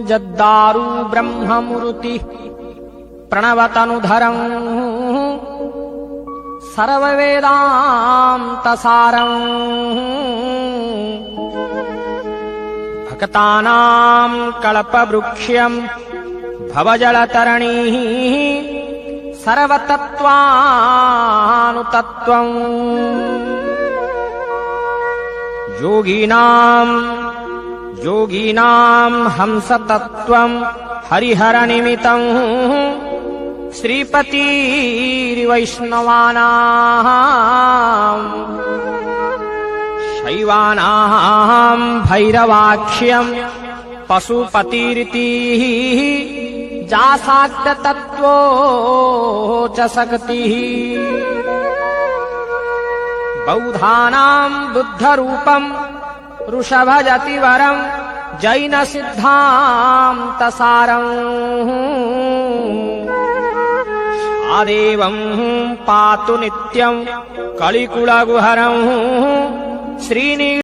जद्दारू ब्रह्ममुरुति प्रणवतनुधरम् सर्ववेदान्तसारम् भक्तानाम् कल्पवृक्ष्यम् भवजलतरणीः सर्वतत्त्वानुतत्त्वम् योगीनाम् हंसतत्त्वम् हरिहरनिमितम् श्रीपतिर्वैष्णवानाम् शैवानाम् भैरवाक्ष्यम् पशुपतिरितिः जासाक्ततत्त्वो च शक्तिः बौद्धानाम् बुद्धरूपम् वृषभजतिवरम् जैनसिद्धान्तसारम् आदेवम् पातु नित्यम् कलिकुलगुहरम् श्रीनि